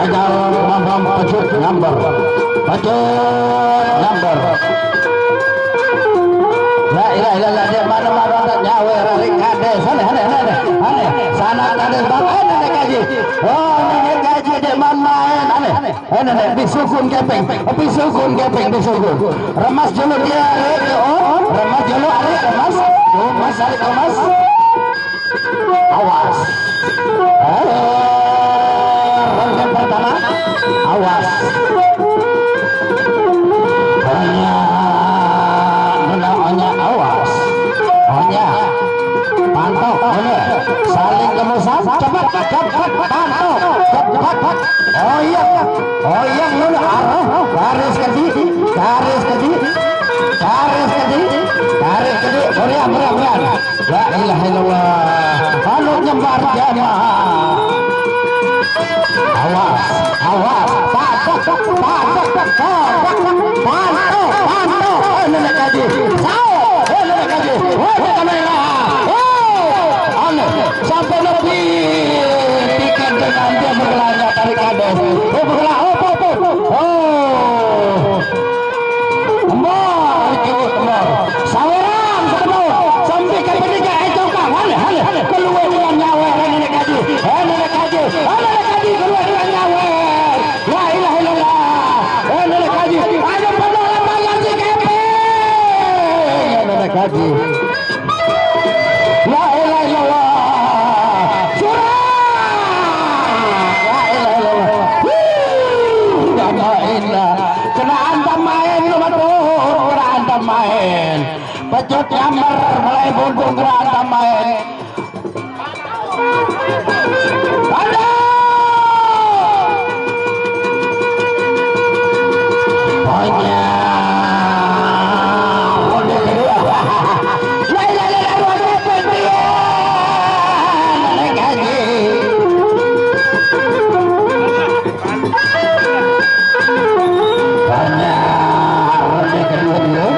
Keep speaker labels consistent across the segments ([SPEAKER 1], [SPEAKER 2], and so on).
[SPEAKER 1] gagal kemampuan pecut number. La ilaha illallah dia mana-mana tak nyawa rarik kades aneh sana kades bang nenek kaji oh nenek kaji dia main aneh bisukun kepeng remas dulu dia oh remas dulu remas awas ronde pertama awas saling kemusan cepat pantau oh iya lu arah garis kedi berat la ilaha illallah kalau nyebar jamaah awas pantau nenek kaji sampai lebih tiket dengan dia berkelanya tarik kades saweran ketemu sampai ke ketiga itu kang keluar dengan nyawa nenek kaji keluar dengan nyawa la ilaha illallah nenek kaji ada pada lapangan si kepe nenek kaji la ilaha illallah main pecut nyamber mulai buntung gerata main ada banyak ronde kedua ronde kedua nenek kaji banyak ronde kedua dulu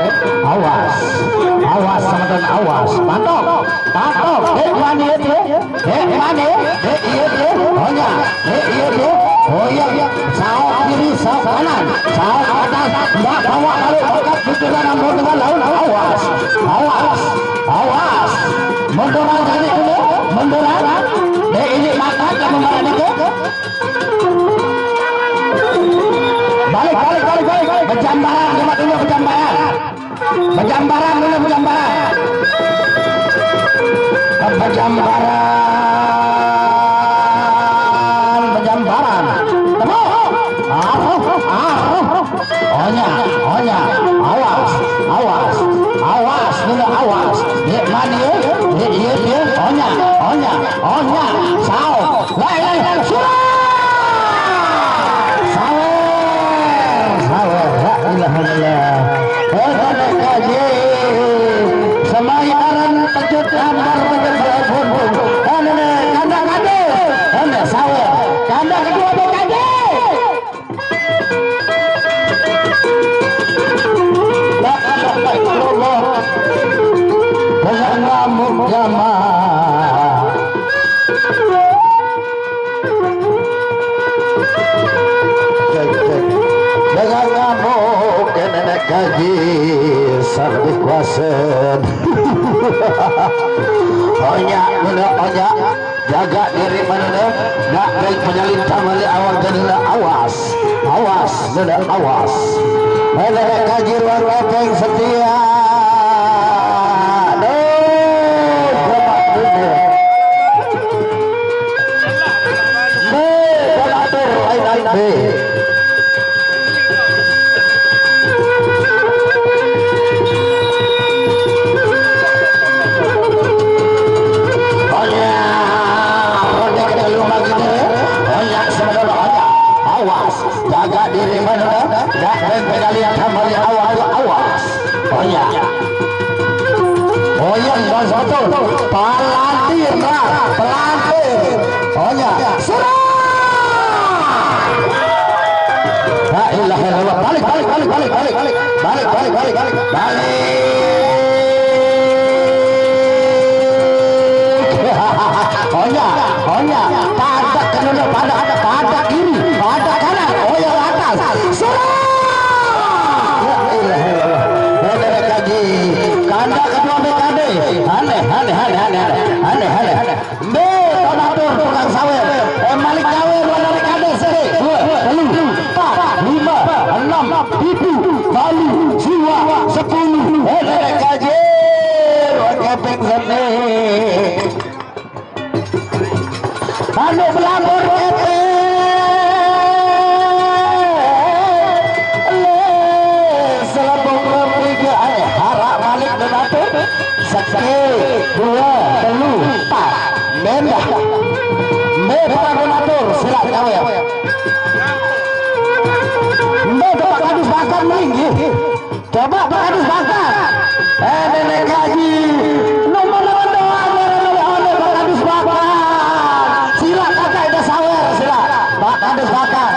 [SPEAKER 1] awas sama awas pantau mana dia oh iya sauk kiri sauk kanan sauk atas enggak bawa balik dekat pikiran ambil dengan laun awas munduran jadi dulu munduran ini makan yang memarahi itu balik berjambaran cuma dulu berjambaran temu awas dulu dia mana dia onya sauk sawer la ilaha illallah kaji semayaran pecut gambar kanda sawer kanda kedua kaji la ilaha illallah ngamuk jamaah dengan ngamuk nenek kaji sardi kuasen onya jaga diri mana nak baik penyalin tamali awal jadilah awas nenek kaji luar lepeng setia jaga diri mana dah pedalian kembali awas Bang Soto pelantir surah la ilaha illallah balik Onya pada kiri pada ya. Mbak Pak Kadus bakar tinggi. Coba Pak Kadus bakar. Nenek gaji. Nomor doang oleh Pak Kadus bakar. Sila kakak ada sawer sila. Pak Kadus bakar.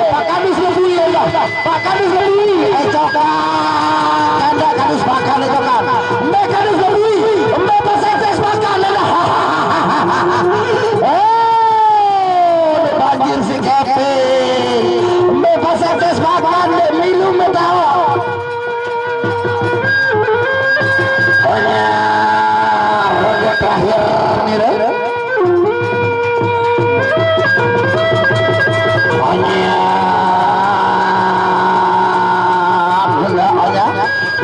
[SPEAKER 1] Pak Kadus lebih ya. Pak Kadus lebih. Cokan. Anda Kadus bakar cokan. Mbak Kadus lebih. Mbak Pasetes bakar banjir si Kevin. Mbak Pasetes bakar milu metawa. Roda terakhir nih deh.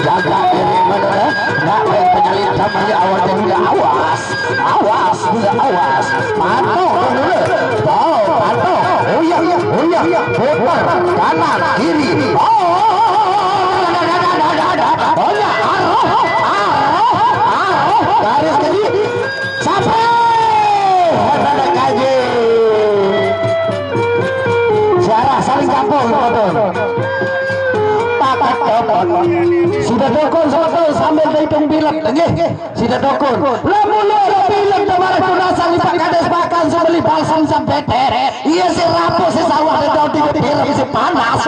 [SPEAKER 1] Jaga diri bener, nggak main penyalin sama ya awal jadi awas, awas, awas, patuh dulu, patuh, oh iya, putar kanan kiri, garis kiri, sampai, ada kaji, Sarah saling kampung, sudah dokon sambil dihitung bilet lagi sudah dokon lamun lo bilet kemarin kunasang di Pak Kades makan sebeli balsam sampai teret iya si rapuh si sawah dan daun di bilet si panas